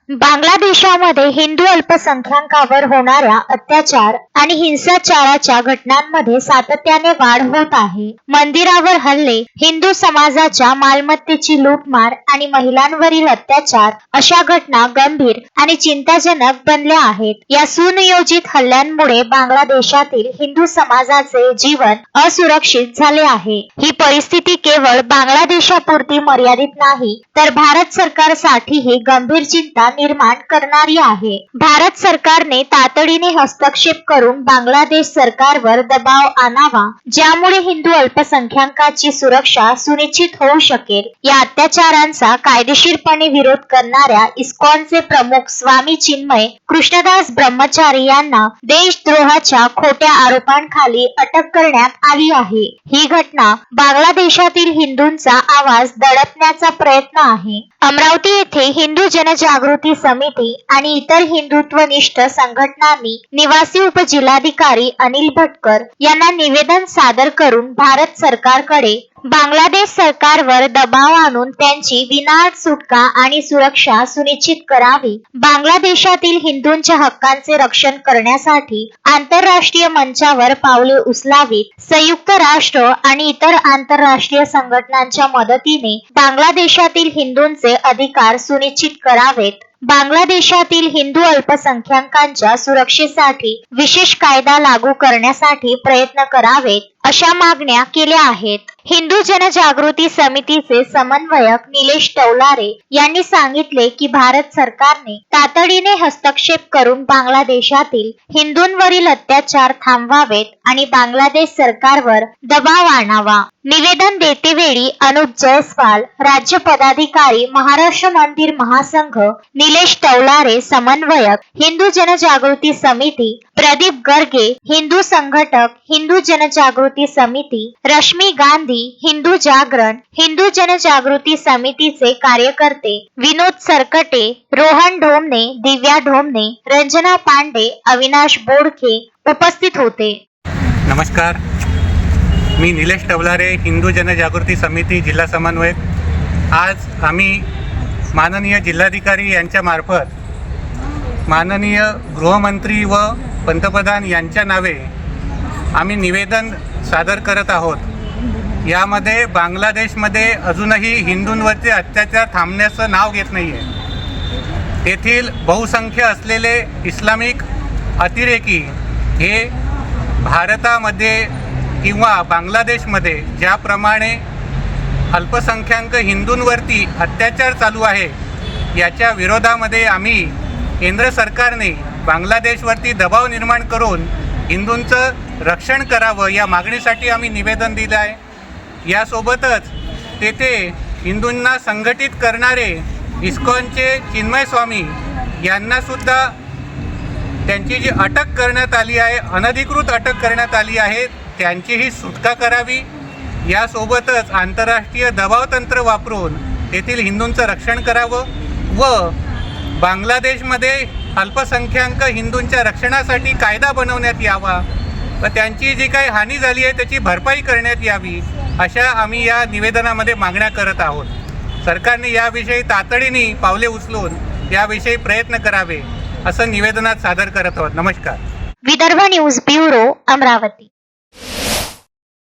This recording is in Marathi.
बांगलादेशामध्ये हिंदू अल्पसंख्याकांवर होणाऱ्या अत्याचार आणि हिंसाचाराच्या घटनांमध्ये सातत्याने वाढ होत आहे. मंदिरावर हल्ले, हिंदू समाजाच्या मालमत्तेची लूटमार आणि महिलांवरील अत्याचार अशा घटना गंभीर आणि चिंताजनक बनल्या आहेत. या सुनियोजित हल्ल्यांमुळे बांगलादेशातील हिंदू समाजाचे जीवन असुरक्षित झाले आहे. ही परिस्थिती केवळ बांगलादेशापुरती मर्यादित नाही, तर भारत सरकारसाठीही गंभीर चिंता निर्माण करणारी आहे. भारत सरकारने तातडीने हस्तक्षेप करून बांगलादेश सरकारवर दबाव आणावा, ज्यामुळे हिंदू अल्पसंख्याकांची सुरक्षा सुनिश्चित होऊ शकेल. या अत्याचारांचा कायदेशीरपणे विरोध करणाऱ्या इस्कॉनचे प्रमुख स्वामी चिन्मय कृष्णदास ब्रह्मचारी यांना देशद्रोहाच्या खोट्या आरोपांखाली अटक करण्यात आली आहे. ही घटना बांगलादेशातील हिंदूंचा आवाज दडपण्याचा प्रयत्न आहे. अमरावती येथे हिंदू जनजागृती समिती आणि इतर हिंदुत्वनिष्ठ संघटनांनी निवासी उपजिल्हाधिकारी अनिल भटकर यांना निवेदन सादर करून भारत सरकारकडे बांगलादेश सरकारवर दबाव आणून त्यांची विनाअट सुटका आणि सुरक्षा सुनिश्चित करावी, बांगलादेशातील हिंदूंच्या हक्कांचे रक्षण करण्यासाठी आंतरराष्ट्रीय मंचावर पावले उचलावीत, संयुक्त राष्ट्र आणि इतर आंतरराष्ट्रीय संघटनांच्या मदतीने बांगलादेशातील हिंदूंचे अधिकार सुनिश्चित करावेत, बांगलादेशातील हिंदू अल्पसंख्याकांच्या सुरक्षेसाठी विशेष कायदा लागू करण्यासाठी प्रयत्न करावेत, अशा मागण्या केल्या आहेत. हिंदू जनजागृती समितीचे समन्वयक निलेश टवलारे यांनी सांगितले की भारत सरकारने तातडीने हस्तक्षेप करून बांगलादेशातील हिंदूंवरील अत्याचार थांबवावेत आणि बांगलादेश सरकारवर दबाव आणावा. निवेदन देतेवेळी अनुप जयस्वाल, राज्य पदाधिकारी, महाराष्ट्र मंदिर महासंघ, निलेश टवलारे समन्वयक, हिंदू जनजागृती समिती, प्रदीप गर्गे हिंदू संघटक, हिंदू जनजागृती समिती, रश्मी गांधी हिंदू जागरण, हिंदू जनजागृती समितीचे कार्यकर्ते, विनोद सरकटे, रोहन ढोमणे, दिव्या ढोमणे, रंजना पांडे, अविनाश बोडखे उपस्थित होते. नमस्कार, मी निलेश टवलारे, हिंदू जनजागृती समिती जिल्हा समन्वयक. आज आम्ही माननीय जिल्हाधिकारी यांच्या मार्फत माननीय गृहमंत्री व पंतप्रधान यांच्या नावे आम्ही निवेदन सादर करत आहोत. यामध्ये बांगलादेशमध्ये अजूनही हिंदूंवरचे अत्याचार थांबण्याचं नाव घेत नाही आहे. तेथील बहुसंख्य असलेले इस्लामिक अतिरेकी हे भारतामध्ये किंवा बांगलादेशमध्ये ज्याप्रमाणे अल्पसंख्याक हिंदूंवरती अत्याचार चालू आहे, याच्या विरोधामध्ये आम्ही केंद्र सरकारने बांगलादेशवरती दबाव निर्माण करून हिंदूंचं रक्षण करावं या मागणीसाठी आम्ही निवेदन दिलं आहे. यासोबतच तेथे हिंदूंना संघटित करणारे इस्कॉनचे चिन्मय स्वामी यांनासुद्धा त्यांची जी अटक करण्यात आली आहे, अनधिकृत अटक करण्यात आली आहे, त्यांचीही सुटका करावी. यासोबतच आंतरराष्ट्रीय दबावतंत्र वापरून तेथील हिंदूंचं रक्षण करावं व बांगलादेशमध्ये अल्पसंख्याक हिंदूंच्या रक्षणासाठी कायदा बनवण्यात यावा व त्यांची जी काही हानी झाली आहे त्याची भरपाई करण्यात यावी, अशा आम्ही या निवेदनामध्ये मागण्या करत आहोत. सरकारने याविषयी तातडीने पावले उचलून याविषयी प्रयत्न करावे असं निवेदनात सादर करत आहोत. नमस्कार. Vidarbha news bureau, Amravati.